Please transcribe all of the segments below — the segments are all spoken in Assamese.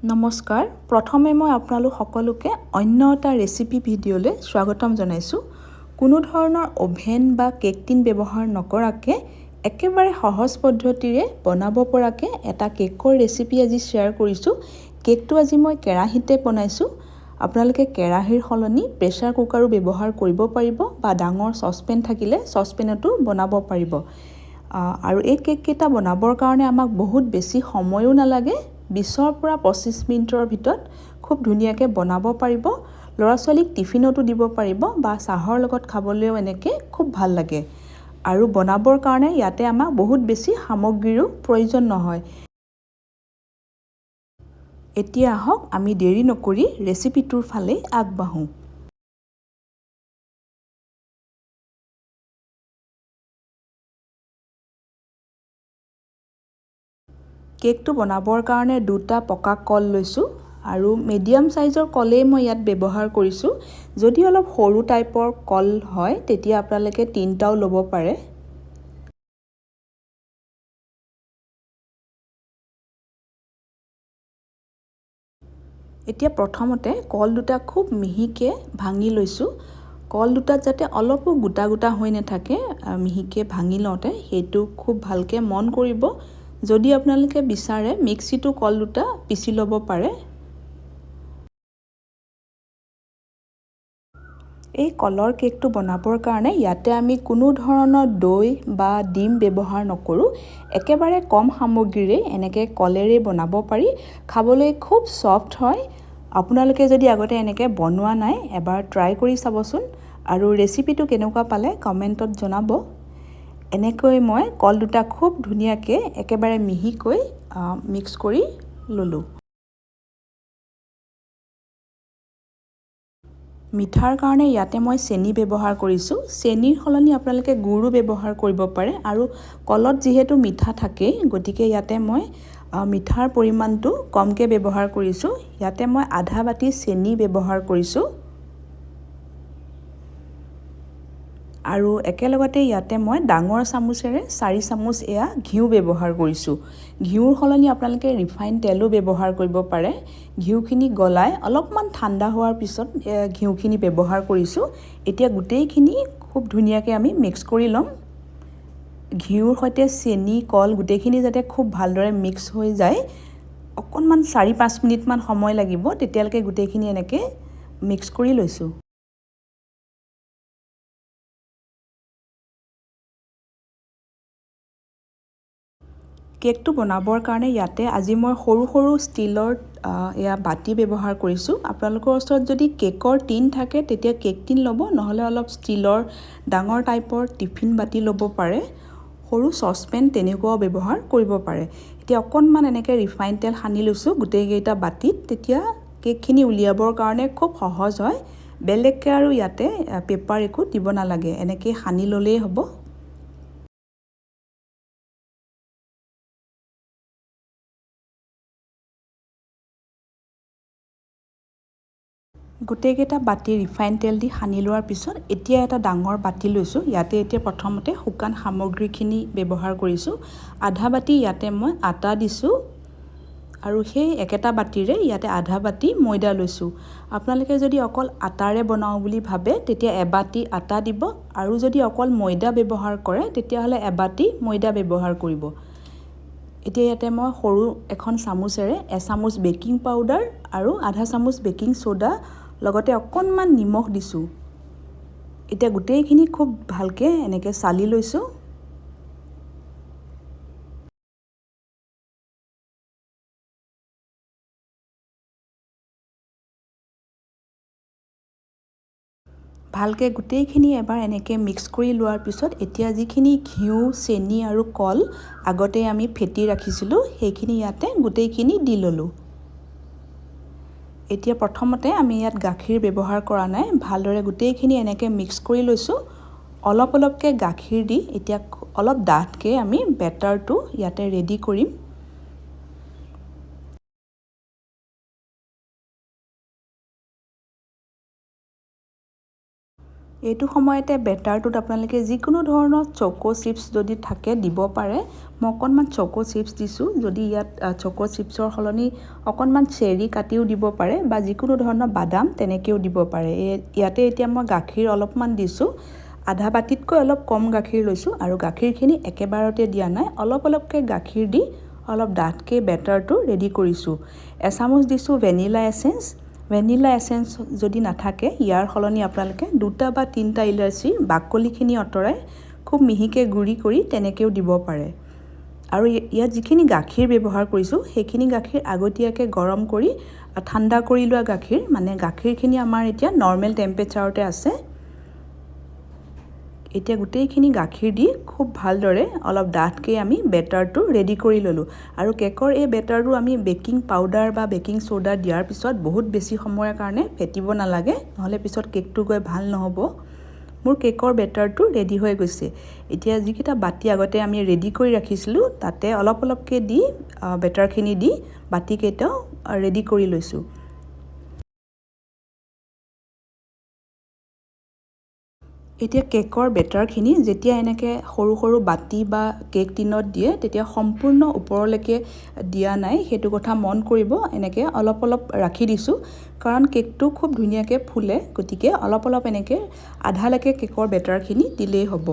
নমস্কাৰ প্ৰথমে মই আপোনালোক সকলোকে অন্য এটা ৰেচিপি ভিডিঅ'লৈ স্বাগতম জনাইছোঁ কোনো ধৰণৰ ওভেন বা কেক টিন ব্যৱহাৰ নকৰাকৈ একেবাৰে সহজ পদ্ধতিৰে বনাব পৰাকৈ এটা কেকৰ ৰেচিপি আজি শ্বেয়াৰ কৰিছোঁ কেকটো আজি মই কেৰাহীতে বনাইছোঁ আপোনালোকে কেৰাহীৰ সলনি প্ৰেছাৰ কুকাৰো ব্যৱহাৰ কৰিব পাৰিব বা ডাঙৰ চচপেন থাকিলে চচপেনতো বনাব পাৰিব আৰু এই কেক কেইটা বনাবৰ কাৰণে আমাক বহুত বেছি সময়ো নালাগে 20 পৰা 25 মিনিটৰ ভিতৰত খুব ধুনীয়াকৈ বনাব পাৰিব ল'ৰা ছোৱালীক টিফিনতো দিব পাৰিব বা চাহৰ লগত খাবলৈও এনেকৈ খুব ভাল লাগে আৰু বনাবৰ কাৰণে ইয়াতে আমাক বহুত বেছি সামগ্ৰীৰো প্ৰয়োজন নহয় এতিয়া আহক আমি দেৰি নকৰি ৰেচিপিটোৰ ফালে আগবাঢ়ো কেকটো বনাবৰ কাৰণে দুটা পকা কল লৈছোঁ আৰু মিডিয়াম সাইজৰ কলেই মই ইয়াত ব্যৱহাৰ কৰিছোঁ যদি অলপ সৰু টাইপৰ কল হয় তেতিয়া আপোনালোকে তিনটাও ল'ব পাৰে এতিয়া প্ৰথমতে কল দুটা খুব মিহিকে ভাঙি লৈছোঁ কল দুটাত যাতে অলপো গোটা গোটা হৈ নাথাকে মিহিকে ভাঙি লওঁতে সেইটো খুব ভালকে মন কৰিব যদি আপোনালোকে বিচাৰে মিক্সিটো কল দুটা পিছি ল'ব পাৰে এই কলৰ কেকটো বনাবৰ কাৰণে ইয়াতে আমি কোনো ধৰণৰ দৈ বা ডিম ব্যৱহাৰ নকৰোঁ একেবাৰে কম সামগ্ৰীৰে এনেকৈ কলেৰে বনাব পাৰি খাবলৈ খুব সফট হয় আপোনালোকে যদি আগতে এনেকৈ বনোৱা নাই এবাৰ ট্ৰাই কৰি চাবচোন আৰু ৰেচিপিটো কেনেকুৱা পালে কমেণ্টত জনাব এনেকৈ মই কল দুটা খুব ধুনীয়াকৈ একেবাৰে মিহিকৈ মিক্স কৰি ল'লোঁ মিঠাৰ কাৰণে ইয়াতে মই চেনি ব্যৱহাৰ কৰিছোঁ চেনিৰ সলনি আপোনালোকে গুড়ো ব্যৱহাৰ কৰিব পাৰে আৰু কলত যিহেতু মিঠা থাকে গতিকে ইয়াতে মই মিঠাৰ পৰিমাণটো কমকৈ ব্যৱহাৰ কৰিছোঁ ইয়াতে মই আধা বাটি চেনি ব্যৱহাৰ কৰিছোঁ আৰু একেলগতে ইয়াতে মই ডাঙৰ চামুচেৰে 4 চামুচ এয়া ঘিউ ব্যৱহাৰ কৰিছোঁ ঘিউৰ সলনি আপোনালোকে ৰিফাইন তেলো ব্যৱহাৰ কৰিব পাৰে ঘিউখিনি গলাই অলপমান ঠাণ্ডা হোৱাৰ পিছত ঘিউখিনি ব্যৱহাৰ কৰিছোঁ এতিয়া গোটেইখিনি খুব ধুনীয়াকৈ আমি মিক্স কৰি ল'ম ঘিউৰ সৈতে চেনি কল গোটেইখিনি যাতে খুব ভালদৰে মিক্স হৈ যায় অকণমান 4-5 মিনিটমান সময় লাগিব তেতিয়ালৈকে গোটেইখিনি এনেকৈ মিক্স কৰি লৈছোঁ কেকটো বনাবৰ কাৰণে ইয়াতে আজি মই সৰু সৰু ষ্টিলৰ এয়া বাটি ব্যৱহাৰ কৰিছোঁ আপোনালোকৰ ওচৰত যদি কেকৰ টিন থাকে তেতিয়া কেক টিন ল'ব নহলে অলপ ষ্টিলৰ ডাঙৰ টাইপৰ টিফিন বাটি ল'ব পাৰে সৰু চচপেন তেনেকুৱাও ব্যৱহাৰ কৰিব পাৰে এতিয়া অকণমান এনেকৈ ৰিফাইন তেল সানি লৈছোঁ গোটেইকেইটা বাটিত তেতিয়া কেকখিনি উলিয়াবৰ কাৰণে খুব সহজ হয় বেলেগকৈ আৰু ইয়াতে পেপাৰ একো দিব নালাগে এনেকৈ সানি ল'লেই হ'ব গোটেইকেইটা বাটি ৰিফাইন তেল দি সানি লোৱাৰ পিছত এতিয়া এটা ডাঙৰ বাটি লৈছোঁ ইয়াতে এতিয়া প্ৰথমতে শুকান সামগ্ৰীখিনি ব্যৱহাৰ কৰিছোঁ আধা বাটি ইয়াতে মই আটা দিছোঁ আৰু সেই একেটা বাটিৰে ইয়াতে আধা বাটি ময়দা লৈছোঁ আপোনালোকে যদি অকল আটাৰে বনাওঁ বুলি ভাবে তেতিয়া এবাটি আটা দিব আৰু যদি অকল ময়দা ব্যৱহাৰ কৰে তেতিয়াহ'লে এবাটি ময়দা ব্যৱহাৰ কৰিব এতিয়া ইয়াতে মই সৰু এখন চামুচেৰে এচামুচ বেকিং পাউডাৰ আৰু আধা চামুচ বেকিং সোডা লগতে অকণমান নিমখ দিছোঁ এতিয়া গোটেইখিনি খুব ভালকৈ এনেকৈ চালি লৈছোঁ ভালকৈ গোটেইখিনি এবাৰ এনেকৈ মিক্স কৰি লোৱাৰ পিছত এতিয়া যিখিনি ঘিউ চেনি আৰু কল আগতে আমি ফেটি ৰাখিছিলোঁ সেইখিনি ইয়াতে গোটেইখিনি দি ল'লোঁ এতিয়া প্ৰথমতে আমি ইয়াত গাখীৰ ব্যৱহাৰ কৰা নাই ভালদৰে গোটেইখিনি এনেকৈ মিক্স কৰি লৈছোঁ অলপ অলপকৈ গাখীৰ দি এতিয়া অলপ ডাঠকৈ আমি বেটাৰটো ইয়াতে ৰেডি কৰিম এইটো সময়তে বেটাৰটোত আপোনালোকে যিকোনো ধৰণৰ চকো চিপছ যদি থাকে দিব পাৰে। মই অকণমান চকো চিপছ দিছোঁ। যদি ইয়াত চকো চিপছৰ সলনি অকণমান চেৰি কাটিও দিব পাৰে বা যিকোনো ধৰণৰ বাদাম তেনেকৈও দিব পাৰে। ইয়াতে এতিয়া মই গাখীৰ অলপমান দিছোঁ। আধা বাতিতকৈ অলপ কম গাখীৰ লৈছোঁ আৰু গাখীৰখিনি একেবাৰতে দিয়া নাই, অলপ অলপকৈ গাখীৰ দি অলপ ডাঠকৈ বেটাৰটো ৰেডি কৰিছোঁ। এচামুচ দিছোঁ ভেনিলা এচেঞ্চ। ভেনিলা এচেঞ্চ যদি নাথাকে ইয়াৰ সলনি আপোনালোকে 2টা বা 3টা ইলাচীৰ বাকলিখিনি আঁতৰাই খুব মিহিকৈ গুড়ি কৰি তেনেকৈও দিব পাৰে। আৰু ইয়াত যিখিনি গাখীৰ ব্যৱহাৰ কৰিছোঁ সেইখিনি গাখীৰ আগতীয়াকৈ গৰম কৰি ঠাণ্ডা কৰি লোৱা গাখীৰ, মানে গাখীৰখিনি আমাৰ এতিয়া নৰ্মেল টেম্পাৰেচাৰতে আছে। এতিয়া গোটেইখিনি গাখীৰ দি খুব ভালদৰে অলপ ডাঠকৈ আমি বেটাৰটো ৰেডি কৰি ল'লোঁ। আৰু কেকৰ এই বেটাৰটো আমি বেকিং পাউডাৰ বা বেকিং ছ'ডা দিয়াৰ পিছত বহুত বেছি সময়ৰ কাৰণে ফেটিব নালাগে, নহ'লে পিছত কেকটো গৈ ভাল নহ'ব। মোৰ কেকৰ বেটাৰটো ৰেডি হৈ গৈছে। এতিয়া যিকেইটা বাতি আগতে আমি ৰেডি কৰি ৰাখিছিলোঁ তাতে অলপ অলপকৈ দি বেটাৰখিনি দি বাতিকেইটাও ৰেডি কৰি লৈছোঁ। এতিয়া কেকৰ বেটাৰখিনি যেতিয়া এনেকৈ সৰু সৰু বাতি বা কেক টিনত দিয়ে তেতিয়া সম্পূৰ্ণ ওপৰলৈকে দিয়া নাই, সেইটো কথা মন কৰিব। এনেকৈ অলপ অলপ ৰাখি দিছোঁ কাৰণ কেকটো খুব ধুনীয়াকৈ ফুলে, গতিকে অলপ অলপ এনেকৈ আধালৈকে কেকৰ বেটাৰখিনি দিলেই হ'ব।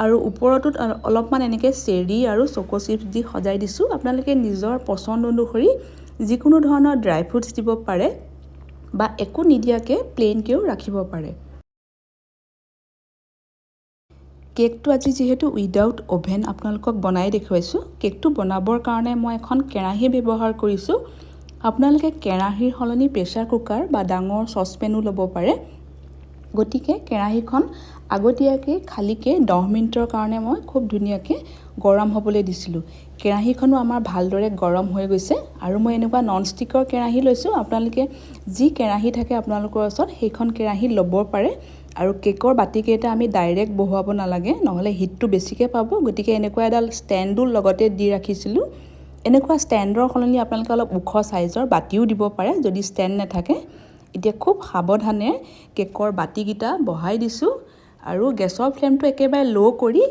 আৰু ওপৰটোত অলপমান এনেকৈ চেৰি আৰু চকো চিপছ দি সজাই দিছোঁ। আপোনালোকে নিজৰ পচন্দ অনুসৰি যিকোনো ধৰণৰ ড্ৰাই ফ্ৰুটছ দিব পাৰে বা একো নিদিয়াকৈ প্লেইনকৈও ৰাখিব পাৰে। কেকটো আজি যিহেতু উইদাউট অ'ভেন আপোনালোকক বনাই দেখুৱাইছোঁ, কেকটো বনাবৰ কাৰণে মই এখন কেৰাহী ব্যৱহাৰ কৰিছোঁ। আপোনালোকে কেৰাহীৰ সলনি প্ৰেছাৰ কুকাৰ বা ডাঙৰ চচপেনো ল'ব পাৰে। গতিকে কেৰাহীখন আগতীয়াকৈ খালীকৈ 10 মিনিটৰ কাৰণে মই খুব ধুনীয়াকৈ গৰম হ'বলৈ দিছিলোঁ। কেৰাহীখনো আমাৰ ভালদৰে গৰম হৈ গৈছে আৰু মই এনেকুৱা নন ষ্টিকৰ কেৰাহী লৈছোঁ। আপোনালোকে যি কেৰাহী থাকে আপোনালোকৰ ওচৰত সেইখন কেৰাহী ল'ব পাৰে। আৰু কেকৰ বাতিকেইটা আমি ডাইৰেক্ট বহুৱাব নালাগে, নহ'লে হিটটো বেছিকৈ পাব। গতিকে এনেকুৱা এডাল ষ্টেণ্ডো লগতে দি ৰাখিছিলোঁ। এনেকুৱা ষ্টেণ্ডৰ সলনি আপোনালোকে অলপ ওখ চাইজৰ বাতিও দিব পাৰে যদি ষ্টেণ্ড নাথাকে। এতিয়া খুব সাৱধানে কেকৰ বাতিকেইটা বহাই দিছোঁ আৰু গেছৰ ফ্লেমটো একেবাৰে ল' কৰি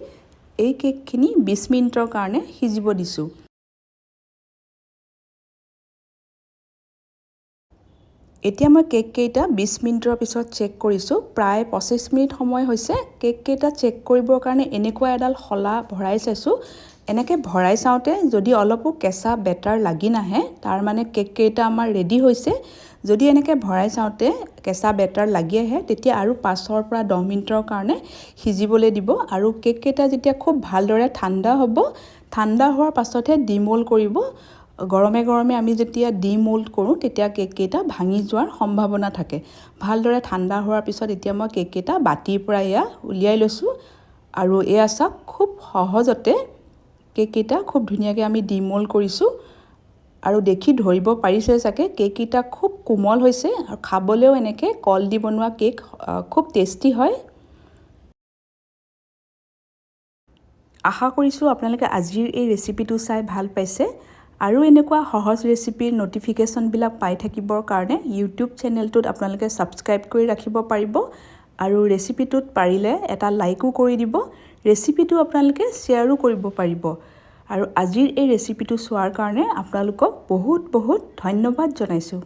এই কেকখিনি 20 মিনিটৰ কাৰণে সিজিব দিছোঁ। এতিয়া মই কেককেইটা 20 মিনিটৰ পিছত চেক কৰিছোঁ। প্ৰায় 25 মিনিট সময় হৈছে। কেককেইটা চেক কৰিবৰ কাৰণে এনেকুৱা এডাল শলা ভৰাই চাইছোঁ। এনেকৈ ভৰাই চাওঁতে যদি অলপো কেঁচা বেটাৰ লাগি নাহে তাৰ মানে কেককেইটা আমাৰ ৰেডি হৈছে। যদি এনেকৈ ভৰাই চাওঁতে কেঁচা বেটাৰ লাগি আহে তেতিয়া আৰু 5 পৰা 10 মিনিটৰ কাৰণে সিজিবলৈ দিব। আৰু কেককেইটা যেতিয়া খুব ভালদৰে ঠাণ্ডা হ'ব, ঠাণ্ডা হোৱাৰ পাছতহে ডিমোল্ড কৰিব। গৰমে গৰমে আমি যেতিয়া ডিমোল্ড কৰোঁ তেতিয়া কেককেইটা ভাঙি যোৱাৰ সম্ভাৱনা থাকে। ভালদৰে ঠাণ্ডা হোৱাৰ পিছত এতিয়া মই কেককেইটা বাতিৰ পৰা এয়া উলিয়াই লৈছোঁ আৰু এয়া চাওক খুব সহজতে কেককেইটা খুব ধুনীয়াকৈ আমি ডিমোল্ড কৰিছোঁ। আৰু দেখি ধৰিব পাৰিছে চাগে কেককেইটা খুব কোমল হৈছে আৰু খাবলৈও এনেকৈ কল দি বনোৱা কেক খুব টেষ্টি হয়। আশা কৰিছোঁ আপোনালোকে আজিৰ এই ৰেচিপিটো চাই ভাল পাইছে। আৰু এনেকুৱা সহজ ৰেচিপিৰ ন'টিফিকেশ্যনবিলাক পাই থাকিবৰ কাৰণে ইউটিউব চেনেলটোত আপোনালোকে ছাবস্ক্ৰাইব কৰি ৰাখিব পাৰিব। আৰু ৰেচিপিটোত পাৰিলে এটা লাইকো কৰি দিব। ৰেচিপিটো আপোনালোকে শ্বেয়াৰো কৰিব পাৰিব। আৰু আজিৰ এই ৰেচিপিটো চোৱাৰ কাৰণে আপোনালোকক বহুত বহুত ধন্যবাদ জনাইছোঁ।